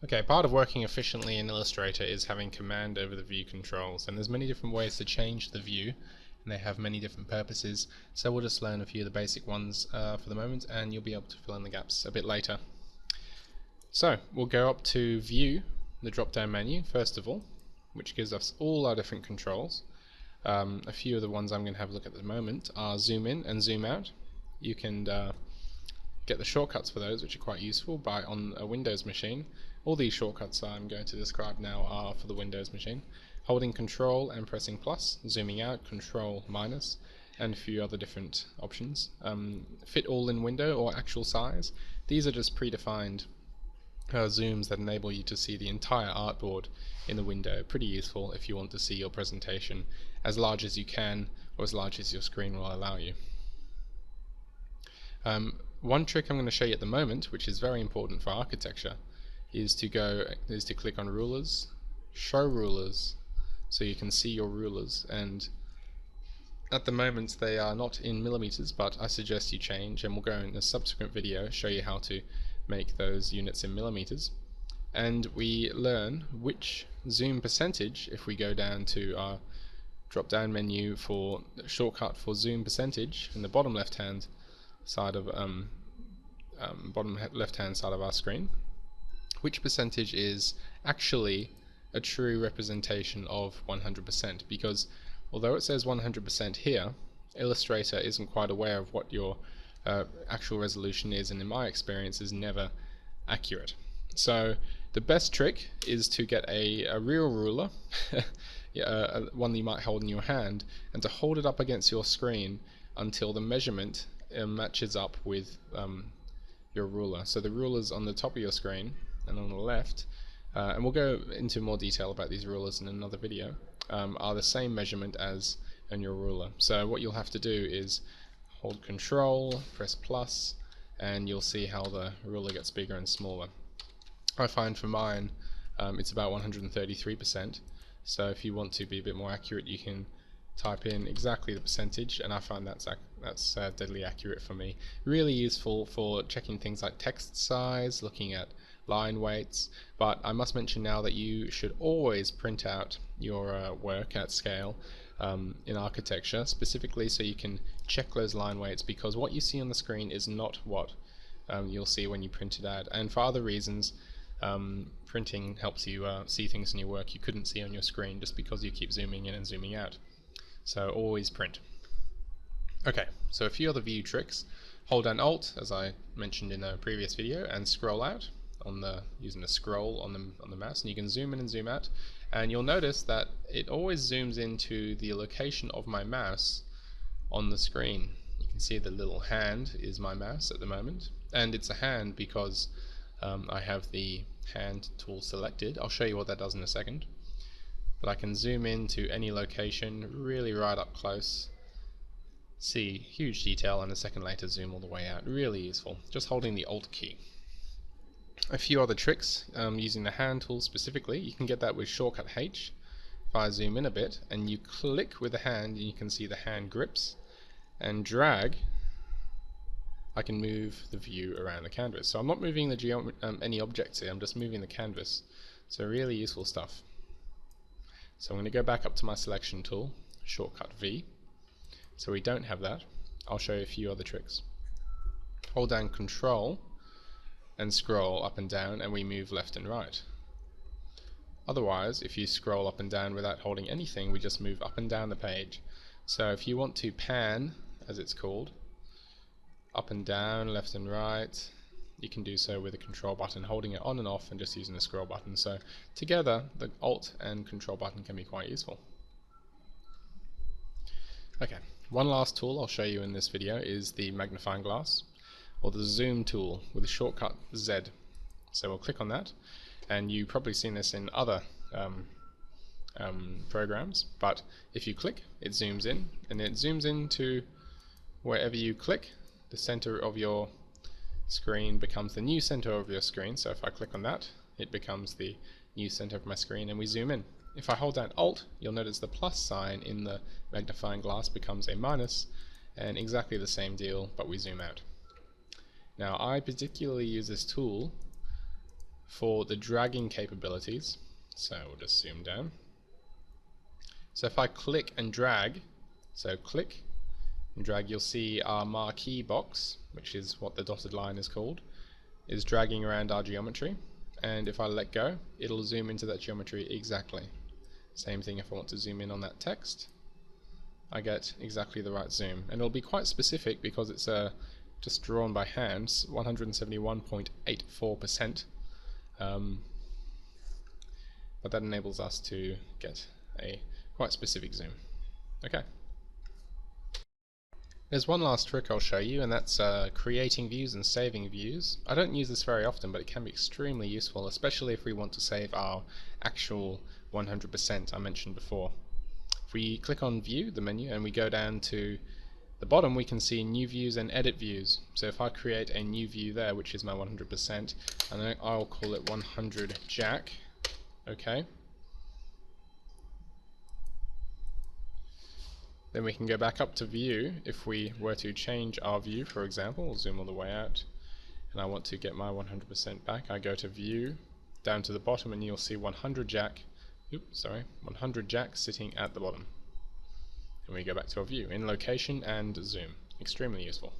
Okay, part of working efficiently in Illustrator is having command over the view controls, and there's many different ways to change the view, and they have many different purposes, so we'll just learn a few of the basic ones for the moment, and you'll be able to fill in the gaps a bit later. So, we'll go up to View, the drop-down menu, first of all, which gives us all our different controls. A few of the ones I'm going to have a look at the moment are Zoom In and Zoom Out. You can get the shortcuts for those, which are quite useful, on a Windows machine. All these shortcuts I'm going to describe now are for the Windows machine. Holding Control and pressing plus, zooming out, Control minus, and a few other different options. Fit all in window or actual size. These are just predefined zooms that enable you to see the entire artboard in the window. Pretty useful if you want to see your presentation as large as you can or as large as your screen will allow you. One trick I'm going to show you at the moment, which is very important for architecture, is to click on Rulers, Show Rulers, so you can see your rulers. And at the moment they are not in millimeters, but I suggest you change, and we'll go in a subsequent video show you how to make those units in millimeters. And we learn which zoom percentage, if we go down to our drop down menu for shortcut for zoom percentage in the bottom left hand side of our screen, which percentage is actually a true representation of 100%, because although it says 100% here, Illustrator isn't quite aware of what your actual resolution is, and in my experience is never accurate. So the best trick is to get a real ruler, one that you might hold in your hand, and to hold it up against your screen until the measurement matches up with your ruler. So the ruler's on the top of your screen and on the left, and we'll go into more detail about these rulers in another video, are the same measurement as in your ruler. So what you'll have to do is hold Control, press plus, and you'll see how the ruler gets bigger and smaller. I find for mine it's about 133%, so if you want to be a bit more accurate you can type in exactly the percentage, and I find that's deadly accurate for me. Really useful for checking things like text size, looking at line weights, but I must mention now that you should always print out your work at scale in architecture, specifically so you can check those line weights, because what you see on the screen is not what you'll see when you print it out, and for other reasons printing helps you see things in your work you couldn't see on your screen just because you keep zooming in and zooming out. So always print. Okay, so a few other view tricks. Hold down Alt, as I mentioned in a previous video, and scroll out using the scroll on the mouse, and you can zoom in and zoom out. And you'll notice that it always zooms into the location of my mouse on the screen. You can see the little hand is my mouse at the moment, and it's a hand because I have the hand tool selected. I'll show you what that does in a second. But I can zoom in to any location, really right up close, see huge detail, and a second later zoom all the way out. Really useful, just holding the Alt key. A few other tricks using the hand tool specifically. You can get that with shortcut H. If I zoom in a bit and you click with the hand, you can see the hand grips, and drag, I can move the view around the canvas. So I'm not moving any objects here, I'm just moving the canvas. So really useful stuff. So I'm going to go back up to my selection tool, shortcut V. So we don't have that. I'll show you a few other tricks. Hold down Control and scroll up and down, and we move left and right. Otherwise, if you scroll up and down without holding anything, we just move up and down the page. So if you want to pan, as it's called, up and down, left and right, you can do so with the Control button, holding it on and off, and just using the scroll button. So together, the Alt and Control button can be quite useful. Okay, one last tool I'll show you in this video is the magnifying glass, or the zoom tool with the shortcut Z. So we'll click on that, and you've probably seen this in other programs, but if you click, it zooms in, and it zooms into wherever you click. The center of your screen becomes the new center of your screen, so if I click on that, it becomes the new center of my screen, and we zoom in. If I hold down Alt, you'll notice the plus sign in the magnifying glass becomes a minus, and exactly the same deal, but we zoom out. Now I particularly use this tool for the dragging capabilities, so we'll just zoom down. So if I click and drag, so click and drag, you'll see our marquee box, which is what the dotted line is called, is dragging around our geometry, and if I let go, it'll zoom into that geometry exactly. Same thing if I want to zoom in on that text, I get exactly the right zoom, and it'll be quite specific because it's just drawn by hand, 171.84%, but that enables us to get a quite specific zoom. Okay. There's one last trick I'll show you, and that's creating views and saving views. I don't use this very often, but it can be extremely useful, especially if we want to save our actual 100% I mentioned before. If we click on View, the menu, and we go down to the bottom, we can see New Views and Edit Views. So if I create a new view there, which is my 100%, and I'll call it 100 Jack, okay. Then we can go back up to View. If we were to change our view, for example, we'll zoom all the way out, and I want to get my 100% back, I go to View, down to the bottom, and you'll see 100 Jack, 100 Jack sitting at the bottom. And we go back to our view, in location and zoom. Extremely useful.